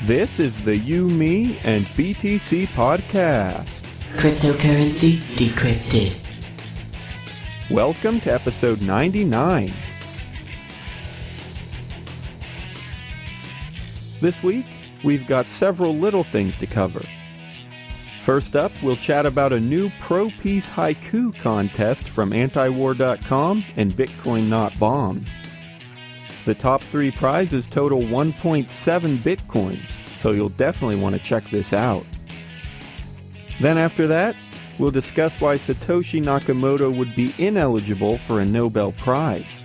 This is the You, Me, and BTC podcast. Cryptocurrency decrypted. Welcome to episode 99. This week, we've got several little things to cover. First up, we'll chat about a new pro-peace haiku contest from antiwar.com and Bitcoin Not Bombs. The top three prizes total 1.7 Bitcoins, so you'll definitely want to check this out. Then after that, we'll discuss why Satoshi Nakamoto would be ineligible for a Nobel Prize.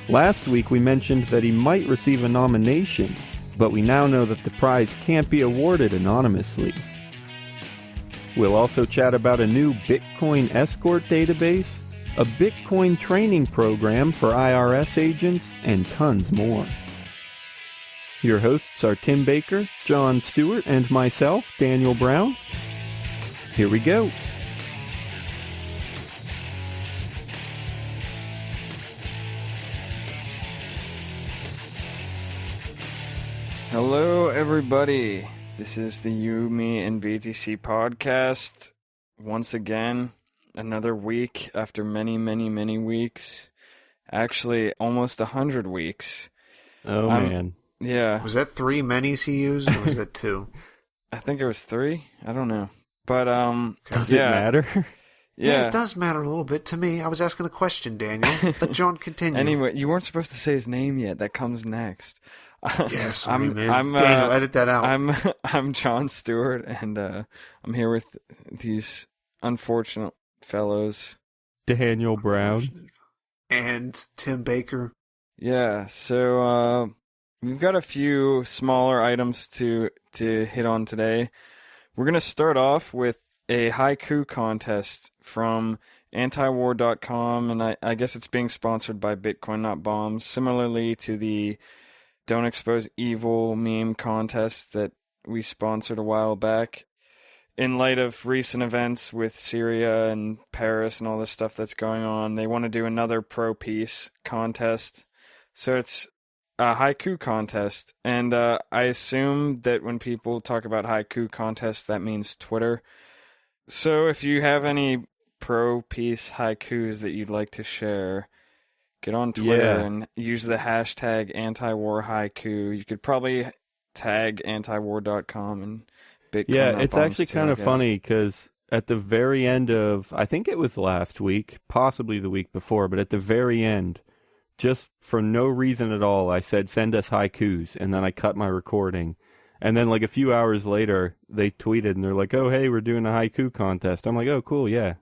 Last week we mentioned that he might receive a nomination, but we now know that the prize can't be awarded anonymously. We'll also chat about a new Bitcoin Escort Database, a Bitcoin training program for IRS agents, and tons more. Your hosts are Tim Baker, John Stuart, and myself, Daniel Brown. Here we go. Hello, everybody. This is the You, Me, and BTC podcast. Once again, another week after many, many, many weeks. Actually, almost 100 weeks. Oh, man. Yeah. Was that 3 minis he used, or was that 2? I think it was 3. I don't know. But, Does it matter? Yeah, it does matter a little bit to me. I was asking a question, Daniel. Let John continue. Anyway, you weren't supposed to say his name yet. That comes next. Yeah, sorry, man. Daniel, edit that out. I'm John Stuart, and I'm here with these unfortunate fellows. Daniel Brown. And Tim Baker. Yeah, so we've got a few smaller items to hit on today. We're going to start off with a haiku contest from antiwar.com, and I guess it's being sponsored by Bitcoin Not Bombs, similarly to the Don't Expose Evil meme contest that we sponsored a while back. In light of recent events with Syria and Paris and all this stuff that's going on, they want to do another pro-peace contest. So it's a haiku contest, and I assume that when people talk about haiku contests, that means Twitter. So if you have any pro-peace haikus that you'd like to share, get on Twitter and use the hashtag antiwarhaiku. You could probably tag antiwar.com and Bitcoin. Yeah, it's actually kind of funny because at the very end of, I think it was last week, possibly the week before, but at the very end, just for no reason at all, I said, send us haikus, and then I cut my recording. And then like a few hours later, they tweeted, and they're like, oh, hey, we're doing a haiku contest. I'm like, oh, cool, yeah.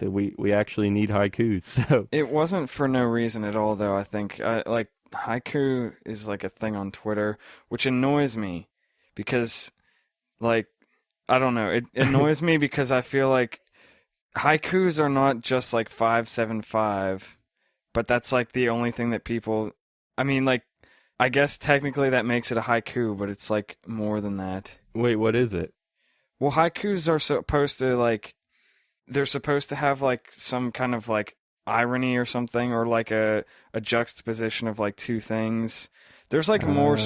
We actually need haikus. So it wasn't for no reason at all, though, I think. Like, haiku is like a thing on Twitter, which annoys me because, like, I don't know. It annoys me because I feel like haikus are not just like 575, but that's like the only thing that people, I mean, like, I guess technically that makes it a haiku, but it's like more than that. Wait, what is it? Well, haikus are supposed to like, they're supposed to have like some kind of like irony or something, or like a juxtaposition of like two things. There's like more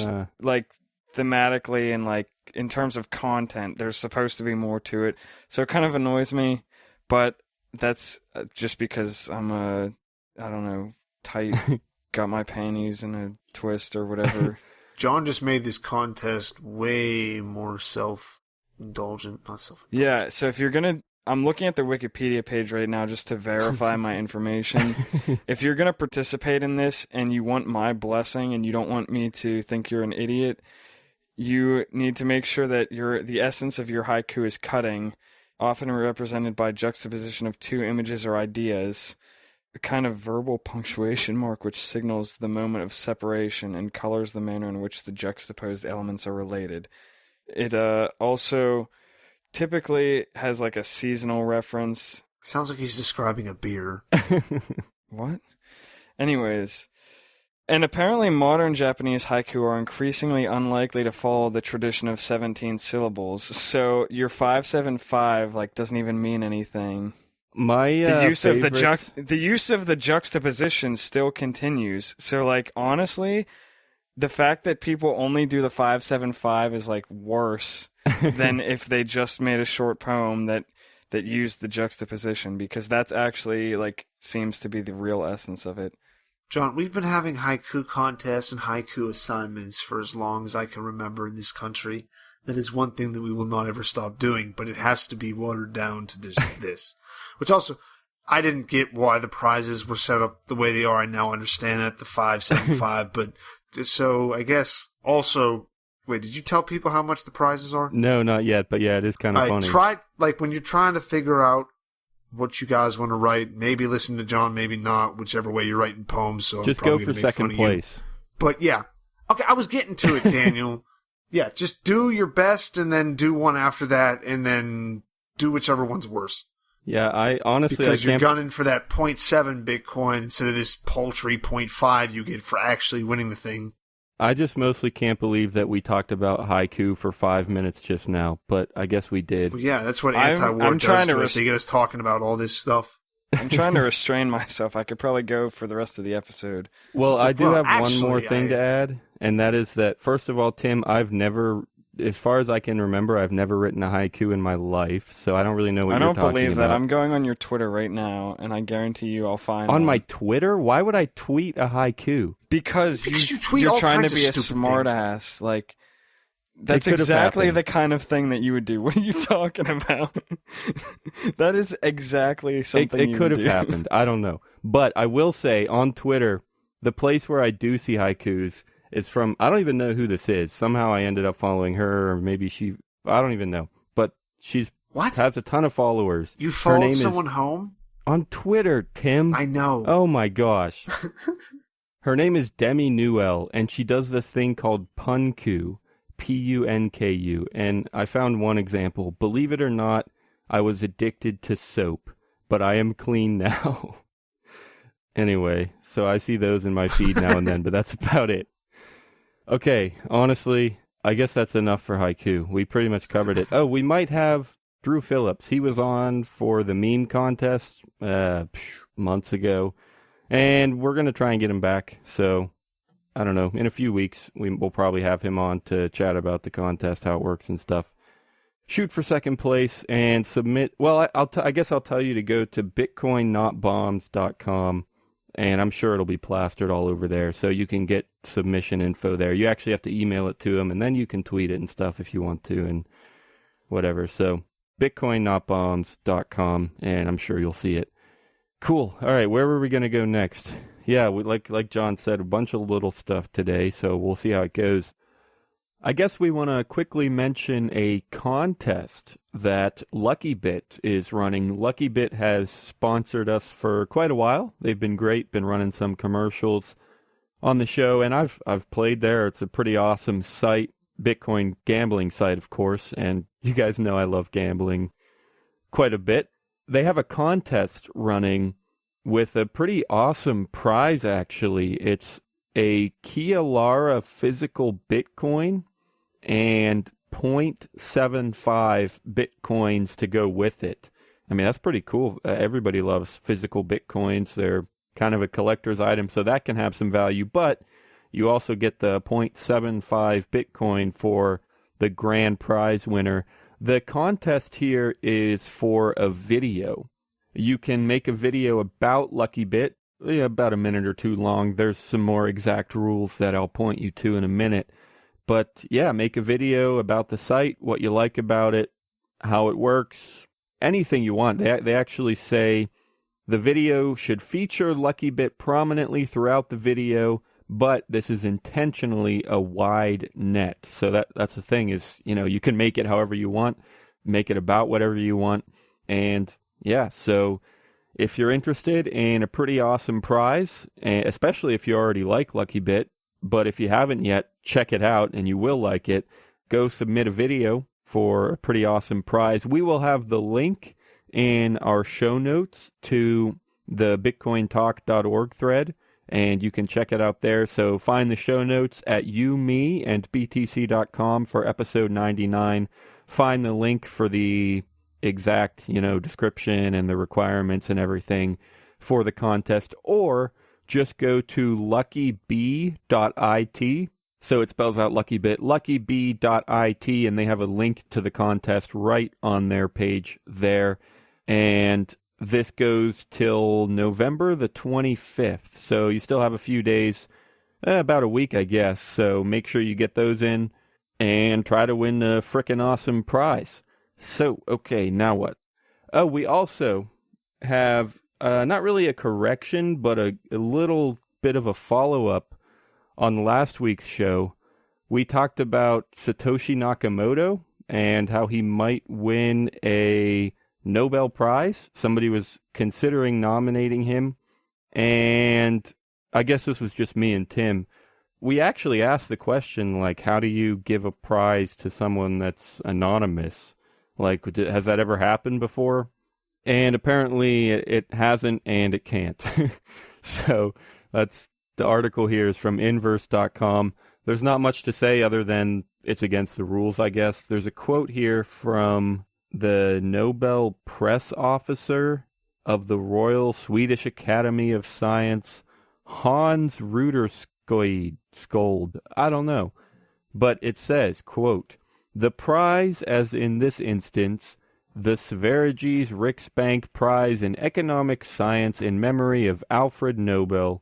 like thematically and like in terms of content, there's supposed to be more to it. So it kind of annoys me, but that's just because I'm I don't know, tight, got my panties in a twist or whatever. John just made this contest way more self-indulgent, not self-indulgent. Yeah, so if you're going to, I'm looking at the Wikipedia page right now just to verify my information. If you're going to participate in this and you want my blessing and you don't want me to think you're an idiot, you need to make sure that the essence of your haiku is cutting, often represented by juxtaposition of two images or ideas, a kind of verbal punctuation mark which signals the moment of separation and colors the manner in which the juxtaposed elements are related. It also typically has like a seasonal reference. Sounds like he's describing a beer. What? Anyways, and apparently modern Japanese haiku are increasingly unlikely to follow the tradition of 17 syllables. So your 575 like doesn't even mean anything. My the use of the juxtaposition still continues. So like honestly, the fact that people only do the 575 is like worse than if they just made a short poem that used the juxtaposition, because that's actually like seems to be the real essence of it. John, we've been having haiku contests and haiku assignments for as long as I can remember in this country. That is one thing that we will not ever stop doing, but it has to be watered down to just this. Which also, I didn't get why the prizes were set up the way they are. I now understand that, the 575, but so I guess also, wait, did you tell people how much the prizes are? No, not yet, but yeah, it is kind of funny. Try, like, when you're trying to figure out what you guys want to write, maybe listen to John, maybe not, whichever way you're writing poems. So just go for second place. But yeah. Okay, I was getting to it, Daniel. Yeah, just do your best and then do one after that and then do whichever one's worse. Yeah, I honestly... Because you're gunning for that 0.7 Bitcoin instead of this paltry 0.5 you get for actually winning the thing. I just mostly can't believe that we talked about haiku for 5 minutes just now, but I guess we did. Well, yeah, that's what anti-war does to us. They get us talking about all this stuff. I'm trying to restrain myself. I could probably go for the rest of the episode. Well, I do have one more thing to add, and that is that, first of all, Tim, I've never, as far as I can remember, I've never written a haiku in my life, so I don't really know what you're talking about. I don't believe that. I'm going on your Twitter right now, and I guarantee you I'll find on one. my Twitter? Why would I tweet a haiku? Because you're trying to be a smart ass. Like, that's exactly the kind of thing that you would do. What are you talking about? That is exactly something it could have happened. I don't know. But I will say, on Twitter, the place where I do see haikus is from, I don't even know who this is. Somehow I ended up following her, or maybe I don't even know. But she's has a ton of followers. You followed someone home? On Twitter, Tim. I know. Oh my gosh. Her name is Demi Newell, and she does this thing called Punku. Punku, and I found one example. Believe it or not, I was addicted to soap, but I am clean now. Anyway, so I see those in my feed now and then, but that's about it. Okay, honestly, I guess that's enough for haiku. We pretty much covered it. Oh, we might have Drew Phillips. He was on for the meme contest months ago, and we're going to try and get him back, so I don't know, in a few weeks, we'll probably have him on to chat about the contest, how it works and stuff. Shoot for second place and submit. Well, I guess I'll tell you to go to bitcoinnotbombs.com, and I'm sure it'll be plastered all over there, so you can get submission info there. You actually have to email it to him, and then you can tweet it and stuff if you want to, and whatever. So bitcoinnotbombs.com, and I'm sure you'll see it. Cool. All right, where were we going to go next? Yeah, like John said, a bunch of little stuff today, so we'll see how it goes. I guess we want to quickly mention a contest that LuckyBit is running. LuckyBit has sponsored us for quite a while. They've been great, been running some commercials on the show, and I've played there. It's a pretty awesome site, Bitcoin gambling site, of course, and you guys know I love gambling quite a bit. They have a contest running with a pretty awesome prize, actually. It's a Kialara physical Bitcoin and 0.75 Bitcoins to go with it. I mean, that's pretty cool. Everybody loves physical Bitcoins. They're kind of a collector's item, so that can have some value. But you also get the 0.75 Bitcoin for the grand prize winner. The contest here is for a video. You can make a video about LuckyBit, about a minute or two long. There's some more exact rules that I'll point you to in a minute. But yeah, make a video about the site, what you like about it, how it works, anything you want. They actually say the video should feature LuckyBit prominently throughout the video, but this is intentionally a wide net. So that's the thing is, you can make it however you want, make it about whatever you want, and yeah, so if you're interested in a pretty awesome prize, especially if you already like LuckyBit, but if you haven't yet, check it out and you will like it. Go submit a video for a pretty awesome prize. We will have the link in our show notes to the bitcointalk.org thread, and you can check it out there. So find the show notes at btc.com for episode 99. Find the link for the exact, description and the requirements and everything for the contest, or just go to luckybee.it So it spells out LuckyBit, luckybee.it, and they have a link to the contest right on their page there. And this goes till November the 25th. So you still have a few days, about a week, I guess. So make sure you get those in and try to win a frickin' awesome prize. So, okay, now what? Oh, we also have not really a correction, but a little bit of a follow-up on last week's show. We talked about Satoshi Nakamoto and how he might win a Nobel Prize. Somebody was considering nominating him, and I guess this was just me and Tim. We actually asked the question, like, how do you give a prize to someone that's anonymous? Like, has that ever happened before? And apparently it hasn't, and it can't. So that's the article here is from inverse.com. There's not much to say other than it's against the rules, I guess. There's a quote here from the Nobel Press Officer of the Royal Swedish Academy of Science, Hans Ruderskold. I don't know. But it says, quote, "The prize, as in this instance, the Sveriges Riksbank Prize in Economic Science in memory of Alfred Nobel,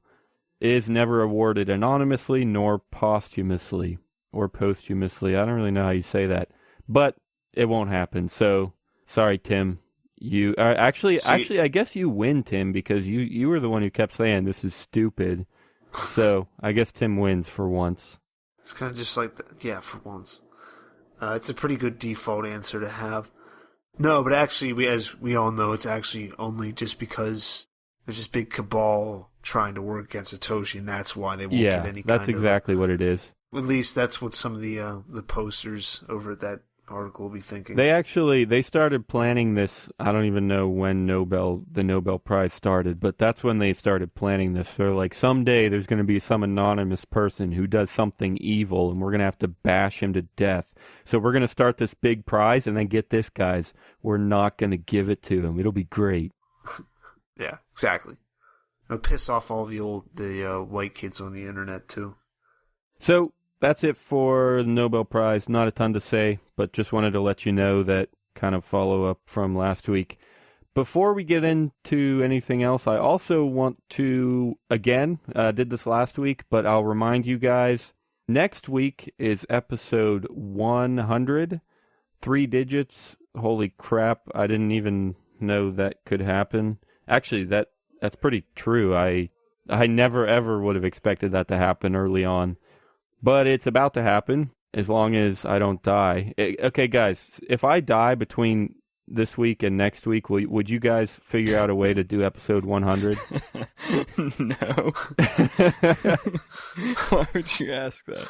is never awarded anonymously nor posthumously." Or posthumously. I don't really know how you say that. But it won't happen. So, sorry, Tim. You actually, I guess you win, Tim, because you were the one who kept saying this is stupid. So, I guess Tim wins for once. It's kind of just like, yeah, for once. It's a pretty good default answer to have. No, but actually, as we all know, it's actually only just because there's this big cabal trying to work against Satoshi, and that's why they won't get any kind of... Yeah, that's exactly what it is. At least that's what some of the posters over at that article will be thinking. They started planning this. I don't even know when the Nobel Prize started, but that's when they started planning this. They're like, someday there's going to be some anonymous person who does something evil, and we're going to have to bash him to death. So we're going to start this big prize, and then get this, guys. We're not going to give it to him. It'll be great. Yeah, exactly. It'll piss off all the white kids on the internet, too. So that's it for the Nobel Prize. Not a ton to say, but just wanted to let you know that kind of follow-up from last week. Before we get into anything else, I also want to, again, did this last week, but I'll remind you guys, next week is episode 100, 3 digits. Holy crap, I didn't even know that could happen. Actually, that's pretty true. I never, ever would have expected that to happen early on. But it's about to happen, as long as I don't die. Okay, guys, if I die between this week and next week, would you guys figure out a way to do episode 100? No. Why would you ask that?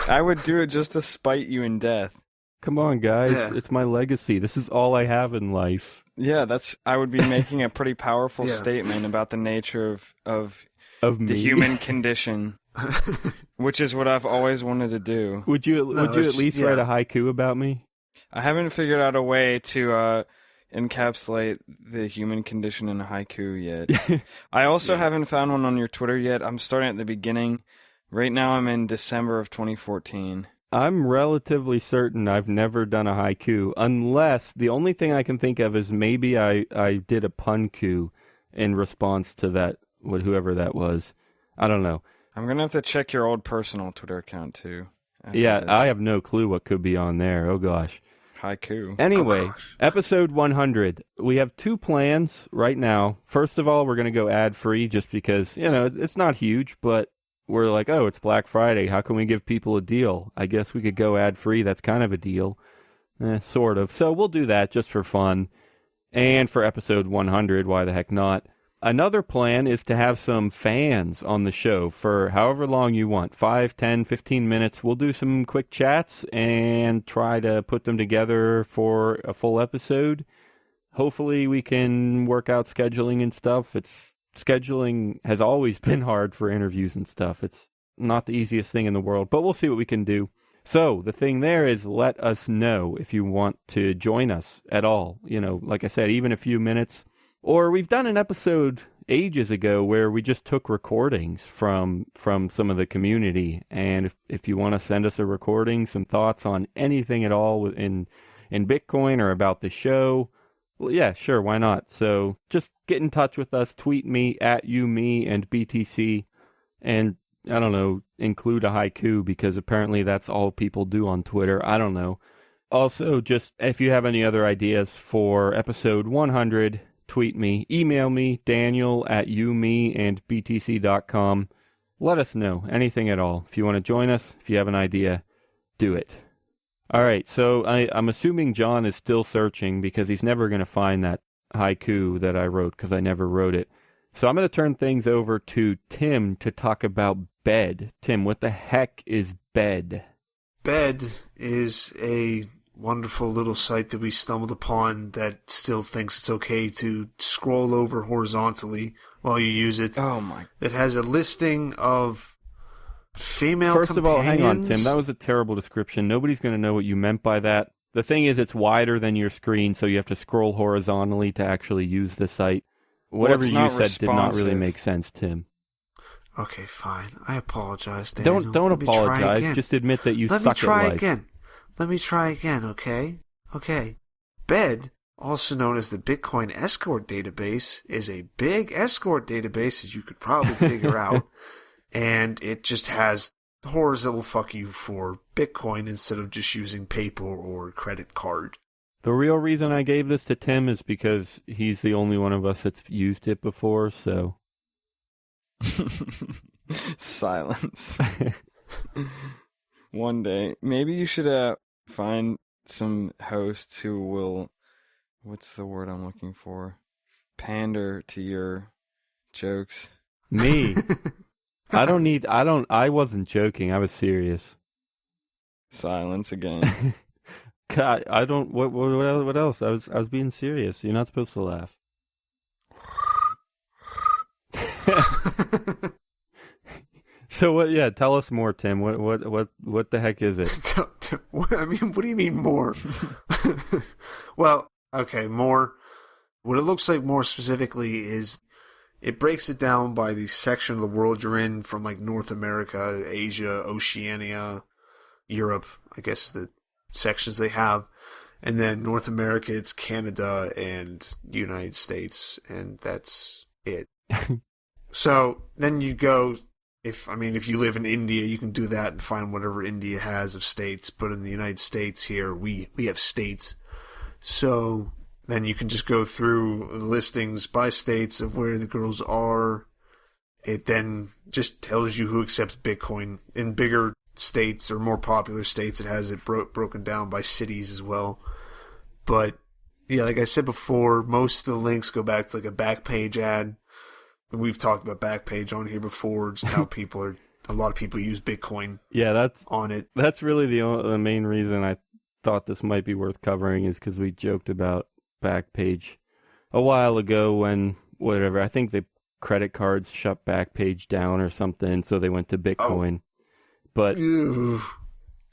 I would do it just to spite you in death. Come on, guys. Yeah. It's my legacy. This is all I have in life. Yeah, I would be making a pretty powerful statement about the nature of the human condition. Which is what I've always wanted to do. Would you at least write a haiku about me? I haven't figured out a way to encapsulate the human condition in a haiku yet. I also haven't found one on your Twitter yet. I'm starting at the beginning. Right now I'm in December of 2014. I'm relatively certain I've never done a haiku, unless the only thing I can think of is maybe I did a punku in response to that, whoever that was. I don't know. I'm going to have to check your old personal Twitter account, too. Yeah, this. I have no clue what could be on there. Oh, gosh. Haiku. Anyway, episode 100. We have 2 plans right now. First of all, we're going to go ad-free just because, it's not huge, but we're like, oh, it's Black Friday. How can we give people a deal? I guess we could go ad-free. That's kind of a deal. Sort of. So we'll do that just for fun. And for episode 100, why the heck not? Another plan is to have some fans on the show for however long you want, 5, 10, 15 minutes. We'll do some quick chats and try to put them together for a full episode. Hopefully we can work out scheduling and stuff. Scheduling has always been hard for interviews and stuff. It's not the easiest thing in the world, but we'll see what we can do. So the thing there is, let us know if you want to join us at all. Like I said, even a few minutes. Or we've done an episode ages ago where we just took recordings from some of the community. And if you want to send us a recording, some thoughts on anything at all in Bitcoin or about the show, well, yeah, sure, why not? So just get in touch with us, tweet me at me and BTC, and I don't know, include a haiku, because apparently that's all people do on Twitter. I don't know. Also, just if you have any other ideas for episode 100, tweet me, email me, Daniel at meandbtc.com. Let us know, anything at all. If you want to join us, if you have an idea, do it. All right, so I'm assuming John is still searching because he's never going to find that haiku that I wrote because I never wrote it. So I'm going to turn things over to Tim to talk about bed. Tim, what the heck is bed? Bed is a wonderful little site that we stumbled upon that still thinks it's okay to scroll over horizontally while you use it. Oh my! It has a listing of female First companions. of all, hang on, Tim. That was a terrible description. Nobody's going to know what you meant by that. The thing is, it's wider than your screen, so you have to scroll horizontally to actually use the site. Whatever you said did not really make sense, Tim. Okay, fine. I apologize, Daniel. Don't apologize. Just admit that you suck at life. Let me try again, okay? Okay. BED, also known as the Bitcoin Escort Database, is a big escort database, as you could probably figure out. And it just has horrors that will fuck you for Bitcoin instead of just using paper or credit card. The real reason I gave this to Tim is because he's the only one of us that's used it before, so... Silence. One day. Maybe you should find some hosts who will... What's the word I'm looking for? Pander to your jokes. Me? I wasn't joking. I was serious. Silence again. God, what else? I was being serious. You're not supposed to laugh. So what? Yeah, tell us more, Tim. What the heck is it? I mean, what do you mean more? Well, okay, more. What it looks like more specifically is it breaks it down by the section of the world you're in, from like North America, Asia, Oceania, Europe, I guess the sections they have. And then North America, it's Canada and United States, and that's it. So then you go, if you live in India, you can do that and find whatever India has of states. But in the United States here, we have states. So then you can just go through the listings by states of where the girls are. It then just tells you who accepts Bitcoin. In bigger states or more popular states, it has it broken down by cities as well. But yeah, like I said before, most of the links go back to like a Backpage ad. And we've talked about Backpage on here before, just how a lot of people use Bitcoin. Yeah, that's on it. That's really the main reason I thought this might be worth covering, is because we joked about Backpage a while ago when I think the credit cards shut Backpage down or something, so they went to Bitcoin. But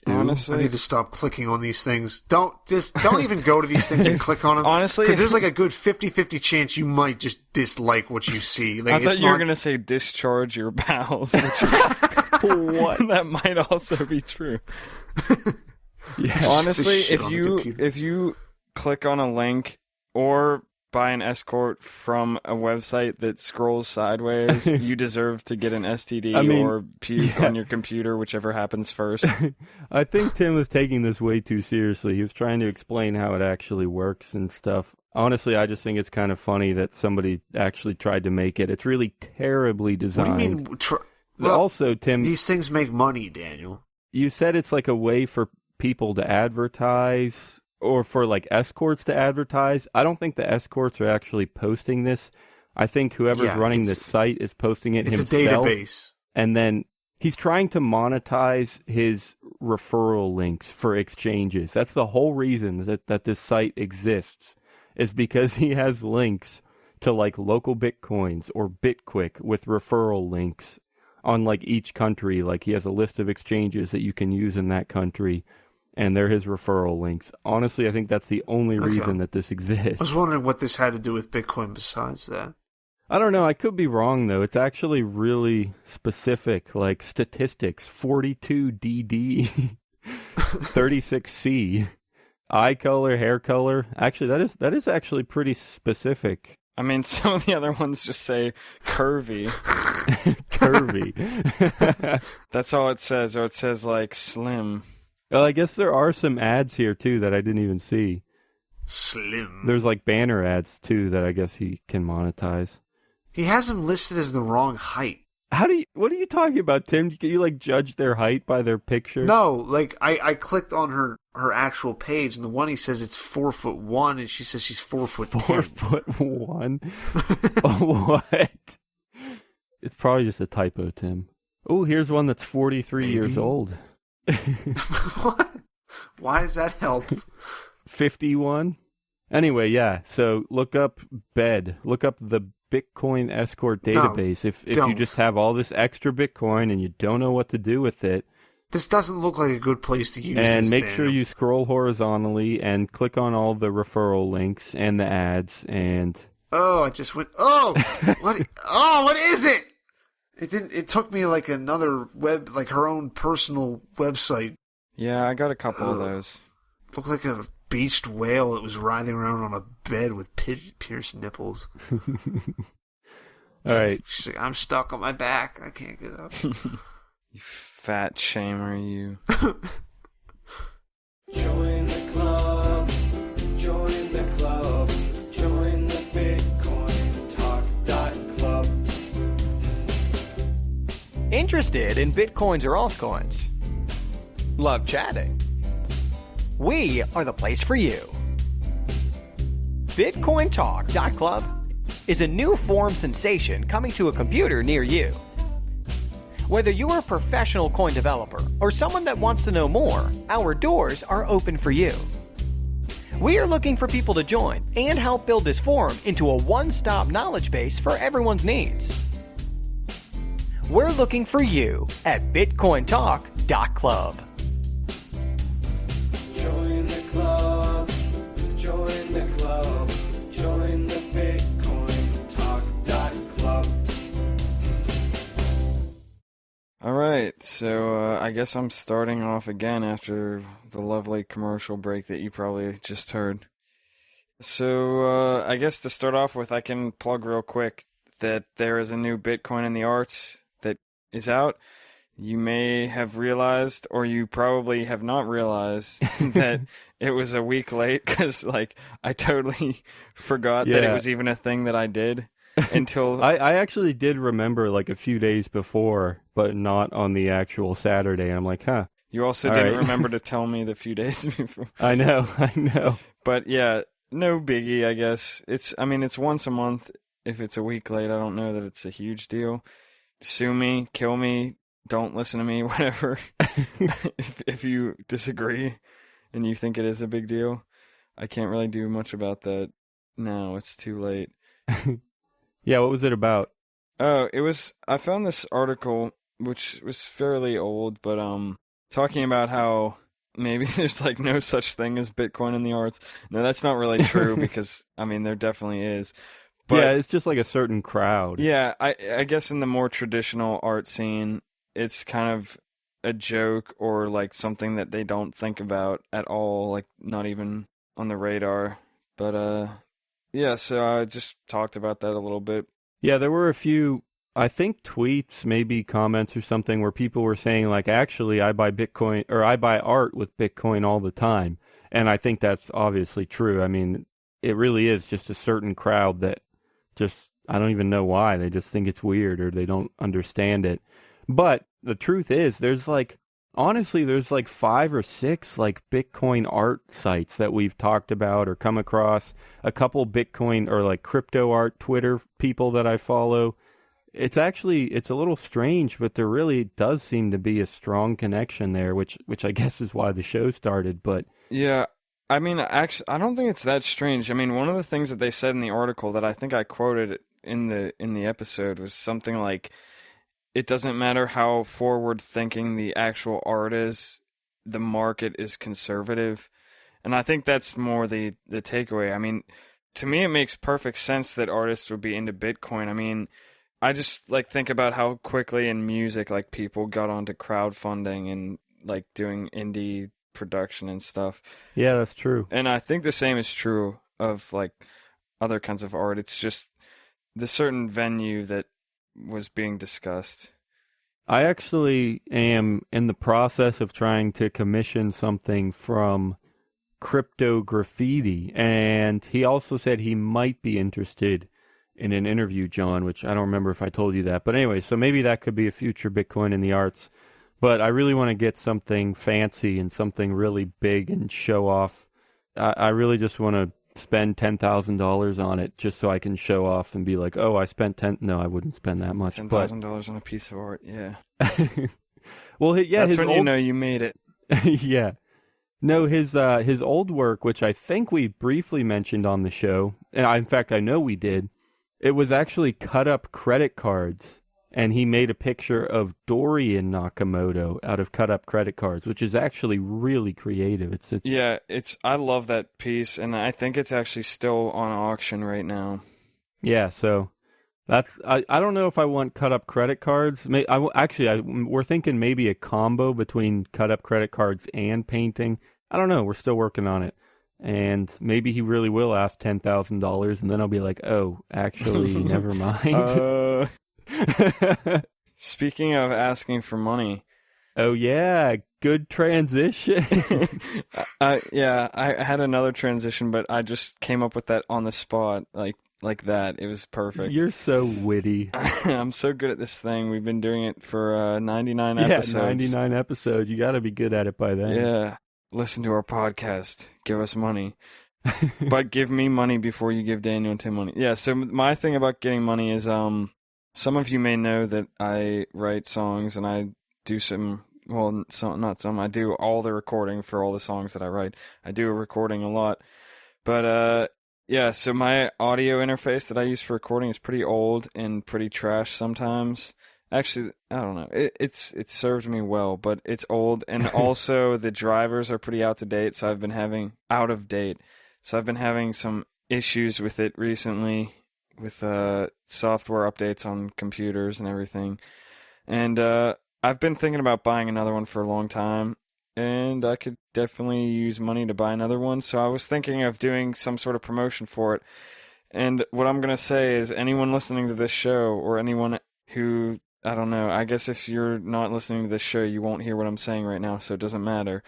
honestly, I need to stop clicking on these things. Don't even go to these things and click on them. Honestly, because there's like a good 50-50 chance you might just dislike what you see. Like, I thought you were going to say discharge your bowels. What? That might also be true. Yeah, honestly, if you click on a link or buy an escort from a website that scrolls sideways, you deserve to get an STD or puke on your computer, whichever happens first. I think Tim was taking this way too seriously. He was trying to explain how it actually works and stuff. Honestly, I just think it's kind of funny that somebody actually tried to make it. It's really terribly designed. What do you mean? Also, Tim, these things make money, Daniel. You said it's like a way for people to advertise, or for like escorts to advertise. I don't think the escorts are actually posting this. I think whoever's running this site is posting it himself. It's a database. And then he's trying to monetize his referral links for exchanges. That's the whole reason that this site exists, is because he has links to like local Bitcoins or BitQuick with referral links on like each country. Like he has a list of exchanges that you can use in that country, and they're his referral links. Honestly, I think that's the only reason that this exists. I was wondering what this had to do with Bitcoin besides that. I don't know. I could be wrong, though. It's actually really specific, like statistics, 42DD, 36C, eye color, hair color. Actually, that is actually pretty specific. I mean, some of the other ones just say curvy. Curvy. That's all it says, or it says like slim. Well, I guess there are some ads here, too, that I didn't even see. Slim. There's like banner ads, too, that I guess he can monetize. He has them listed as the wrong height. What are you talking about, Tim? Can you like judge their height by their picture? No, like I clicked on her actual page, and the one he says it's 4'1", and she says she's 4'10". 4'1". What? It's probably just a typo, Tim. Oh, here's one that's 43 years old. What? Why does that help? 51. Anyway, yeah. So look up BED. Look up the Bitcoin Escort Database. No, if you just have all this extra Bitcoin and you don't know what to do with it. This doesn't look like a good place to use and this, make Daniel. sure you scroll horizontally and click on all the referral links and the ads and... Oh, I just went... Oh! What? Oh, what is it? It took me like another like her own personal website. Yeah, I got a couple of those. Looked like a beached whale that was writhing around on a bed with pierced nipples. All right. She's like, I'm stuck on my back. I can't get up. You fat shamer, you. Join the club. Join the club. Join the Bitcoin Talk Club. Interested in Bitcoins or altcoins? Love chatting? We are the place for you. Bitcoin Talk Club is a new form sensation coming to a computer near you. Whether you're a professional coin developer or someone that wants to know more, our doors are open for you. We are looking for people to join and help build this forum into a one-stop knowledge base for everyone's needs. We're looking for you at Bitcoin Talk Club. Join the club. Join the club. Join the Bitcoin Talk Club. All right, so I guess I'm starting off again after the lovely commercial break that you probably just heard. So I guess to start off with, I can plug real quick that there is a new Bitcoin in the Arts that is out. You may have realized, or you probably have not realized, that it was a week late because, like, I totally forgot that it was even a thing that I did until... I actually did remember, like, a few days before, but not on the actual Saturday. I'm like, huh. You also didn't remember to tell me the few days before. I know. But, yeah, no biggie, I guess. It's once a month. If it's a week late, I don't know that it's a huge deal. Sue me, kill me. Don't listen to me, whatever. if you disagree and you think it is a big deal, I can't really do much about that now. It's too late. Yeah, what was it about? Oh, I found this article, which was fairly old, but talking about how maybe there's like no such thing as Bitcoin in the arts. No, that's not really true because, there definitely is. But, yeah, it's just like a certain crowd. Yeah, I guess in the more traditional art scene, it's kind of a joke or like something that they don't think about at all, like not even on the radar. But yeah, so I just talked about that a little bit. Yeah, there were a few, I think tweets, maybe comments or something where people were saying like, actually, I buy Bitcoin or I buy art with Bitcoin all the time. And I think that's obviously true. I mean, it really is just a certain crowd that just, I don't even know why. They just think it's weird or they don't understand it. But the truth is, there's like 5 or 6 like Bitcoin art sites that we've talked about or come across. A couple Bitcoin or like crypto art Twitter people that I follow. It's a little strange, but there really does seem to be a strong connection there, which I guess is why the show started. But yeah, actually, I don't think it's that strange. One of the things that they said in the article that I think I quoted in the episode was something like, it doesn't matter how forward-thinking the actual art is, the market is conservative. And I think that's more the takeaway. to me, it makes perfect sense that artists would be into Bitcoin. I mean, I just like think about how quickly in music, like people got onto crowdfunding and like doing indie production and stuff. Yeah, that's true. And I think the same is true of like other kinds of art. It's just the certain venue that was being discussed. I actually am in the process of trying to commission something from Crypto Graffiti, and he also said he might be interested in an interview, John, which I don't remember if I told you that. But anyway, so maybe that could be a future Bitcoin in the arts. But I really want to get something fancy and something really big and show off. I really just want to spend $10,000 on it just so I can show off and be like, oh, I spent 10. No, I wouldn't spend that much. $10,000 on a piece of art, yeah. Well, yeah, that's when you know you made it. Yeah. No, his old work, which I think we briefly mentioned on the show, and in fact I know we did, it was actually cut up credit cards, and he made a picture of Dorian Nakamoto out of cut up credit cards, which is actually really creative. It's I love that piece, and I think it's actually still on auction right now. Yeah, so that's I don't know if I want cut up credit cards. We're thinking maybe a combo between cut up credit cards and painting. I don't know. We're still working on it. And maybe he really will ask $10,000, and then I'll be like, oh, actually, never mind. Speaking of asking for money. Oh, yeah. Good transition. Yeah, I had another transition, but I just came up with that on the spot, like that. It was perfect. You're so witty. I'm so good at this thing. We've been doing it for 99 episodes. Yeah, 99 episodes. You got to be good at it by then. Yeah. Listen to our podcast. Give us money. But give me money before you give Daniel and Tim money. Yeah, so my thing about getting money is some of you may know that I write songs and I do I do all the recording for all the songs that I write. I do a recording a lot. But yeah, so my audio interface that I use for recording is pretty old and pretty trash sometimes. Actually, I don't know. It's served me well, but it's old, and also the drivers are pretty out of date. So I've been having some issues with it recently, with software updates on computers and everything. And I've been thinking about buying another one for a long time, and I could definitely use money to buy another one. So I was thinking of doing some sort of promotion for it. And what I'm gonna say is, anyone listening to this show, or anyone who, I don't know, I guess if you're not listening to this show, you won't hear what I'm saying right now, so it doesn't matter.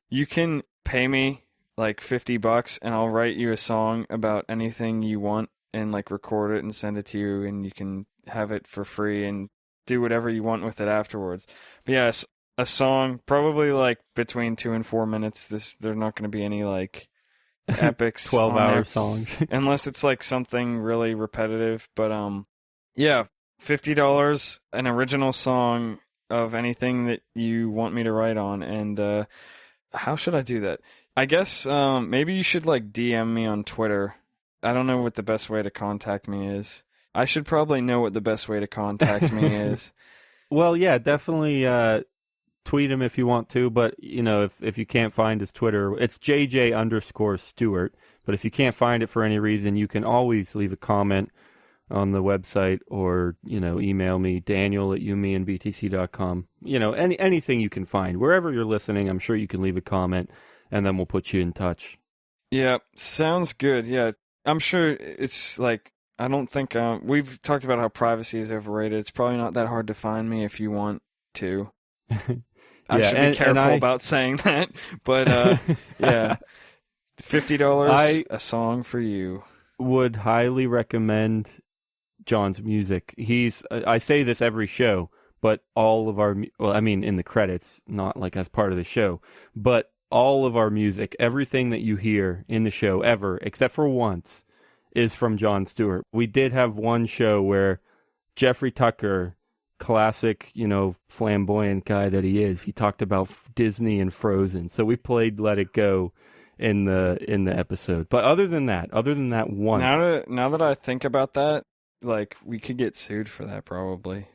You can pay me like $50 and I'll write you a song about anything you want and like record it and send it to you, and you can have it for free and do whatever you want with it afterwards. But yes, a song, probably like between 2 and 4 minutes. There's not going to be any like epics 12-hour songs. Unless it's like something really repetitive. But yeah, $50, an original song of anything that you want me to write on. And how should I do that? I guess maybe you should like DM me on Twitter. I don't know what the best way to contact me is. I should probably know what the best way to contact me is. Well, yeah, definitely tweet him if you want to, but you know, if you can't find his Twitter, it's JJ_Stuart. But if you can't find it for any reason, you can always leave a comment on the website, or you know, email me, daniel@umeandbtc.com. You know, anything you can find. Wherever you're listening, I'm sure you can leave a comment, and then we'll put you in touch. Yeah, sounds good. Yeah, I'm sure it's like, I don't think we've talked about how privacy is overrated. It's probably not that hard to find me if you want to. I should be careful about saying that, but yeah, $50 a song for you. Would highly recommend John's music. I say this every show, but all of our, well, I mean in the credits, not like as part of the show, but all of our music, everything that you hear in the show ever, except for once, is from John Stuart. We did have one show where Jeffrey Tucker, classic, you know, flamboyant guy that he is, he talked about Disney and Frozen. So we played Let It Go in the episode. But other than that once. Now that I think about that, like, we could get sued for that probably.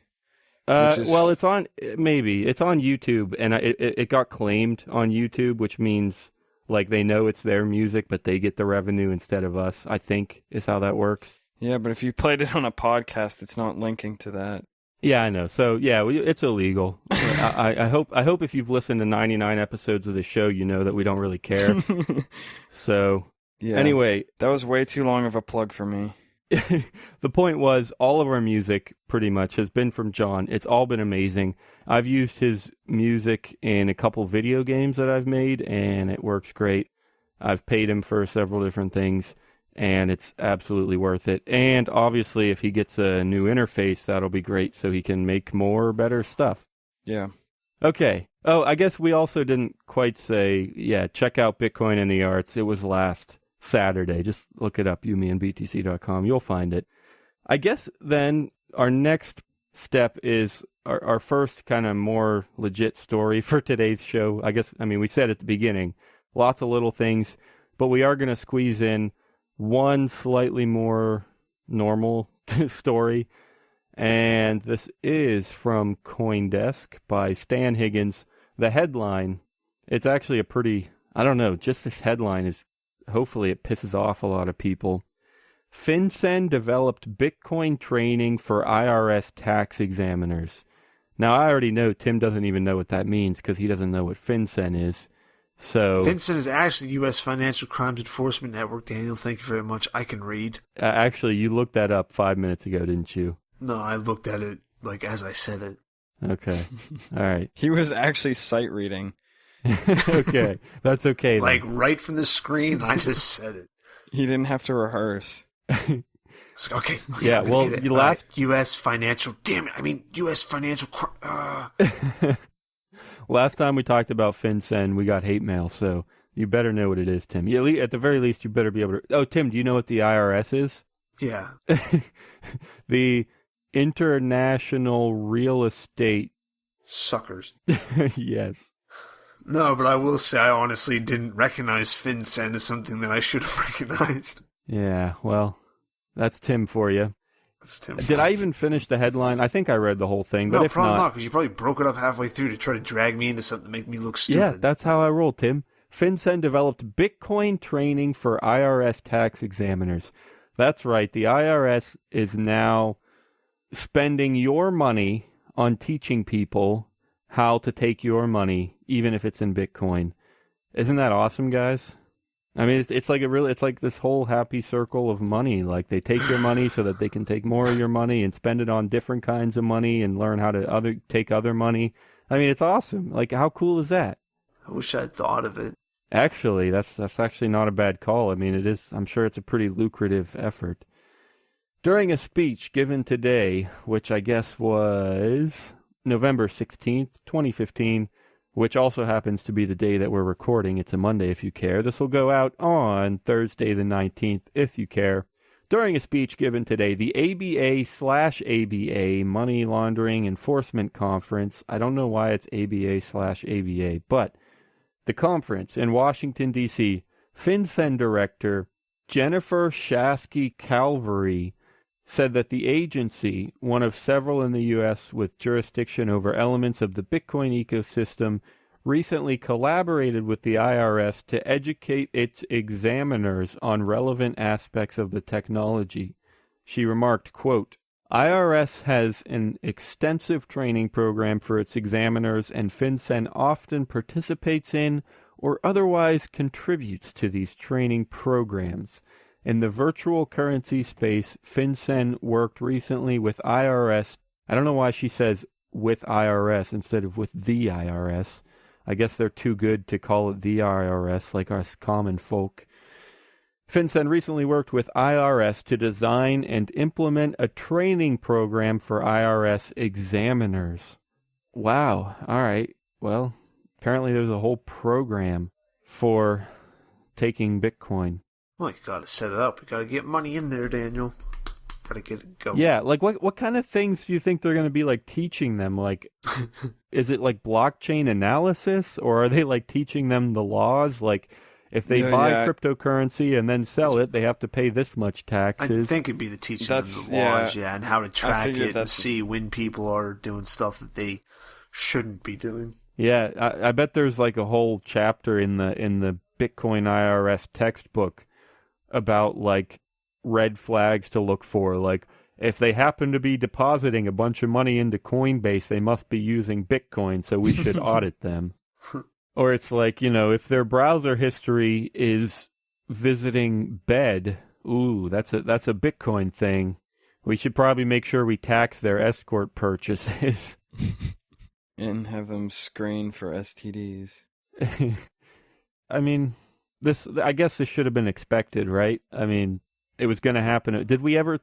Well, it's on YouTube, and it got claimed on YouTube, which means, Like they know it's their music, but they get the revenue instead of us, I think is how that works. Yeah, but if you played it on a podcast, it's not linking to that. Yeah, I know. So yeah, it's illegal. I hope if you've listened to 99 episodes of the show, you know that we don't really care. So Yeah. anyway, That was way too long of a plug for me. the point was all of our music pretty much has been from John. It's all been amazing. I've used his music in a couple video games that I've made, and it works great. I've paid him for several different things, and it's absolutely worth it. And obviously, if he gets a new interface, that'll be great so he can make more better stuff. Yeah. Okay. Oh, I guess we also didn't quite say, check out Bitcoin in the Arts. It was last Saturday. Just look it up, youmeandbtc.com. You'll find it. I guess then our next step is our first kind of more legit story for today's show. We said at the beginning, lots of little things, but we are going to squeeze in one slightly more normal story. And this is from CoinDesk by Stan Higgins. The headline, it's actually a pretty, I don't know, just this headline is, hopefully it pisses off a lot of people. FinCEN developed Bitcoin training for IRS tax examiners. Now, I already know Tim doesn't even know what that means because he doesn't know what FinCEN is. So FinCEN is actually U.S. Financial Crimes Enforcement Network, Daniel. Thank you very much. I can read. Actually, you looked that up 5 minutes ago, didn't you? No, I looked at it like as I said it. Okay. All right. He was actually sight reading. Okay. That's okay. Then. Like right from the screen, I just said it. He didn't have to rehearse. It's like, okay. Yeah, well, get it. you last... U.S. Financial... Damn it. I mean, U.S. Financial... Last time we talked about FinCEN, we got hate mail, so you better know what it is, Tim. At the very least, you better be able to... Oh, Tim, do you know what the IRS is? Yeah. The International Real Estate... Suckers. Yes. No, but I will say I honestly didn't recognize FinCEN as something that I should have recognized. Yeah, well, that's Tim for you. That's Tim. Did I even finish the headline? I think I read the whole thing, but No, if probably not... not, because you probably broke it up halfway through to try to drag me into something to make me look stupid. Yeah, that's how I roll, Tim. FinCEN developed Bitcoin training for IRS tax examiners. That's right, the IRS is now spending your money on teaching people how to take your money, even if it's in Bitcoin. Isn't that awesome, guys? I mean, it's like it's like this whole happy circle of money. Like they take your money so that they can take more of your money and spend it on different kinds of money and learn how to take other money. I mean, it's awesome. Like, how cool is that? I wish I'd thought of it. Actually, that's actually not a bad call. I mean, it is. I'm sure it's a pretty lucrative effort. During a speech given today, which I guess was November 16th, 2015, which also happens to be the day that we're recording. It's a Monday if you care. This will go out on Thursday the 19th if you care. During a speech given today, the ABA/ABA Money Laundering Enforcement Conference, I don't know why it's ABA/ABA, but the conference in Washington, D.C., FinCEN Director Jennifer Shasky-Calvary said that the agency, one of several in the U.S. with jurisdiction over elements of the Bitcoin ecosystem, recently collaborated with the IRS to educate its examiners on relevant aspects of the technology. She remarked, quote, IRS has an extensive training program for its examiners, and FinCEN often participates in or otherwise contributes to these training programs. In the virtual currency space, FinCEN worked recently with IRS. I don't know why she says with IRS instead of with the IRS. I guess they're too good to call it the IRS like us common folk. FinCEN recently worked with IRS to design and implement a training program for IRS examiners. Wow. All right. Well, apparently there's a whole program for taking Bitcoin. Well, you gotta set it up. You gotta get money in there, Daniel. Gotta get it going. Yeah, like what kind of things do you think they're going to be like teaching them? Like, is it like blockchain analysis, or are they like teaching them the laws? Like, if they buy cryptocurrency and then sell it, they have to pay this much taxes. I think it'd be the teaching of the laws, and how to track it and see when people are doing stuff that they shouldn't be doing. Yeah, I bet there's like a whole chapter in the Bitcoin IRS textbook about like red flags to look for. Like if they happen to be depositing a bunch of money into Coinbase, they must be using Bitcoin, so we should audit them. Or it's like, if their browser history is visiting bed, ooh, that's a Bitcoin thing. We should probably make sure we tax their escort purchases. And have them screen for STDs. I mean, I guess this should have been expected, right? I mean, it was going to happen. Did we ever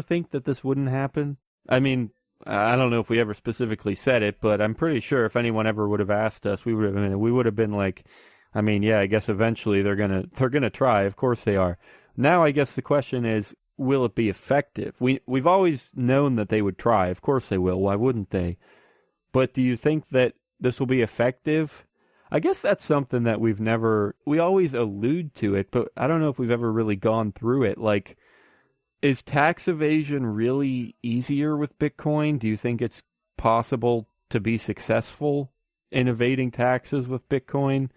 think that this wouldn't happen? I mean, I don't know if we ever specifically said it, but I'm pretty sure if anyone ever would have asked us, we would have been like, I mean, yeah, I guess eventually they're gonna try. Of course they are. Now I guess the question is, will it be effective? We've always known that they would try. Of course they will. Why wouldn't they? But do you think that this will be effective? I guess that's something that we always allude to it, but I don't know if we've ever really gone through it. Like, is tax evasion really easier with Bitcoin? Do you think it's possible to be successful in evading taxes with Bitcoin?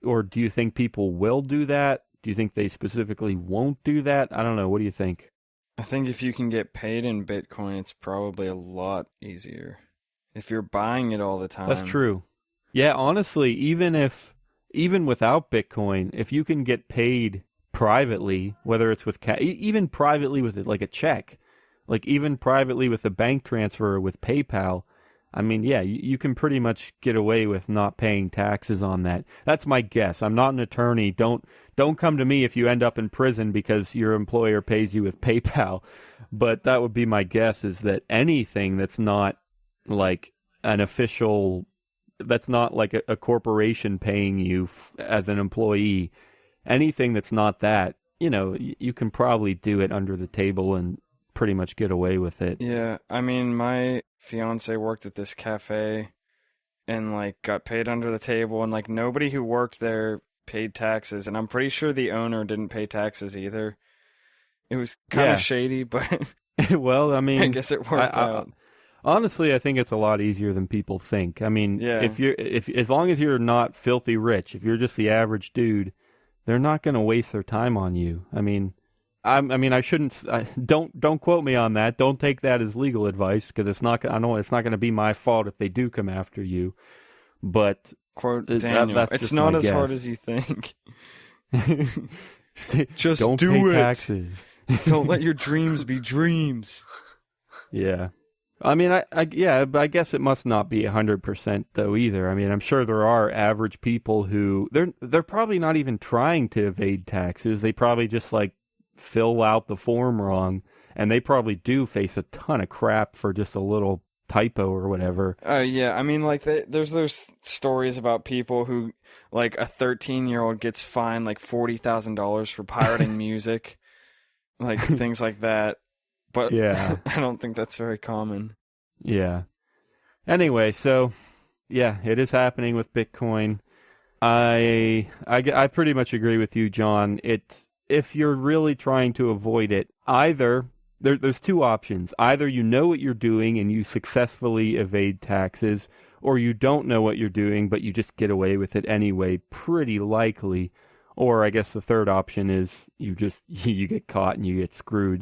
Or do you think people will do that? Do you think they specifically won't do that? I don't know. What do you think? I think if you can get paid in Bitcoin, it's probably a lot easier. If you're buying it all the time. That's true. Yeah, honestly, even without Bitcoin, if you can get paid privately, whether it's with even privately with like a check, like even privately with a bank transfer or with PayPal, I mean, yeah, you can pretty much get away with not paying taxes on that. That's my guess. I'm not an attorney. Don't come to me if you end up in prison because your employer pays you with PayPal. But that would be my guess, is that anything that's not like an official, that's not like a corporation paying you as an employee, anything that's not that, you can probably do it under the table and pretty much get away with it. Yeah, I mean, my fiance worked at this cafe and like got paid under the table, and like nobody who worked there paid taxes, and I'm pretty sure the owner didn't pay taxes either. It was kind of shady, but well, I mean, I guess it worked out. Honestly, I think it's a lot easier than people think. I mean, Yeah. if as long as you're not filthy rich, if you're just the average dude, they're not going to waste their time on you. I mean, I shouldn't. Don't quote me on that. Don't take that as legal advice, because it's not. I know it's not going to be my fault if they do come after you. But Quote Daniel, it's not as hard as you think. Just don't do pay it. taxes. Don't let your dreams be dreams. Yeah. I mean, but I guess it must not be 100% though either. I mean, I'm sure there are average people who they're probably not even trying to evade taxes. They probably just like fill out the form wrong, and they probably do face a ton of crap for just a little typo or whatever. Yeah, I mean, like there's those stories about people who, like, a 13-year-old gets fined like $40,000 for pirating music, like things like that. But yeah, I don't think that's very common. Yeah. Anyway, so yeah, it is happening with Bitcoin. I pretty much agree with you, John. If you're really trying to avoid it, either there's two options. Either you know what you're doing and you successfully evade taxes, or you don't know what you're doing but you just get away with it anyway, pretty likely. Or I guess the third option is you get caught and you get screwed.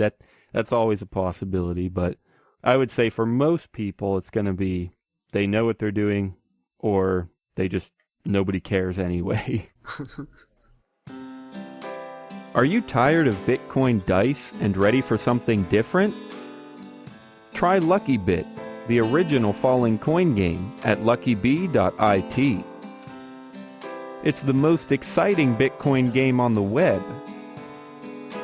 That's always a possibility, but I would say for most people it's going to be they know what they're doing, or nobody cares anyway. Are you tired of Bitcoin dice and ready for something different? Try LuckyBit, the original falling coin game, at luckybee.it. It's the most exciting Bitcoin game on the web.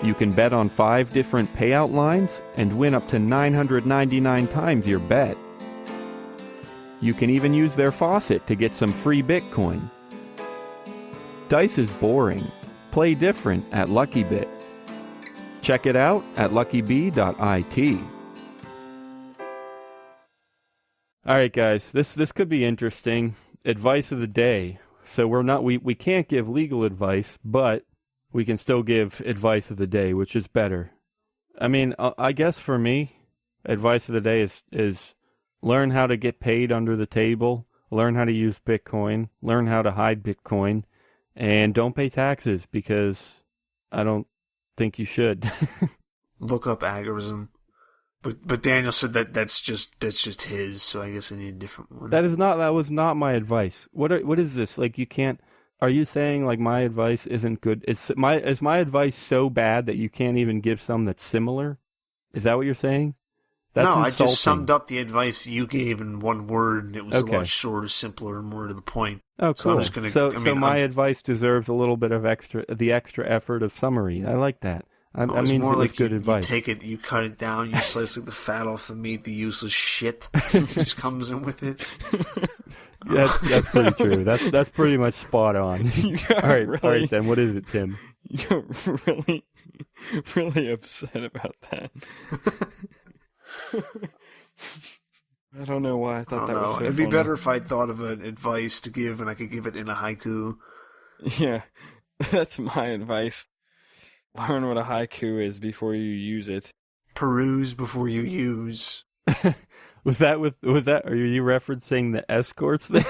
You can bet on 5 different payout lines and win up to 999 times your bet. You can even use their faucet to get some free Bitcoin. Dice is boring. Play different at LuckyBit. Check it out at luckybee.it. All right, guys, this could be interesting. Advice of the day. So we can't give legal advice, but we can still give advice of the day, which is better. I mean, I guess for me, advice of the day is learn how to get paid under the table, learn how to use Bitcoin, learn how to hide Bitcoin, And don't pay taxes because I don't think you should. Look up agorism. But Daniel said that's just his, so I guess I need a different one. That was not my advice. What is this? Like, you can't. Are you saying like my advice isn't good? Is my advice so bad that you can't even give some that's similar? Is that what you're saying? That's no, insulting. I just summed up the advice you gave in one word, and it was a lot shorter, simpler, and more to the point. Oh, cool. So, my advice deserves a little bit of the extra effort of summary. I like that. I mean, more like good advice. You take it, you cut it down, you slice like the fat off the meat, the useless shit just comes in with it. That's pretty true. That's pretty much spot on. All right then. What is it, Tim? You're really upset about that. I don't know why I thought that was so It'd be funny. better if I thought of an advice to give and I could give it in a haiku. Yeah, that's my advice. Learn what a haiku is before you use it. Peruse before you use. Was that? Are you referencing the escorts there?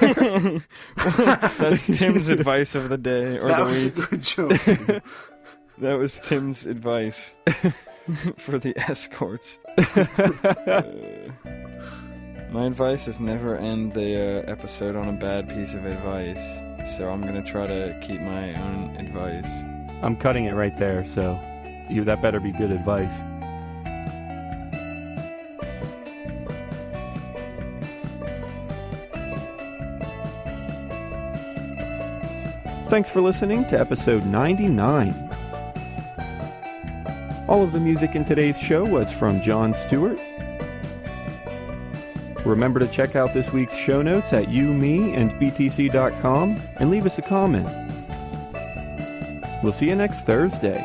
That's Tim's advice of the day or that the was week. a good joke. That was Tim's advice for the escorts. My advice is never end the episode on a bad piece of advice, so I'm going to try to keep my own advice. I'm cutting it right there, so that better be good advice. Thanks for listening to episode 99. All of the music in today's show was from John Stuart. Remember to check out this week's show notes at youmeandbtc.com and leave us a comment. We'll see you next Thursday.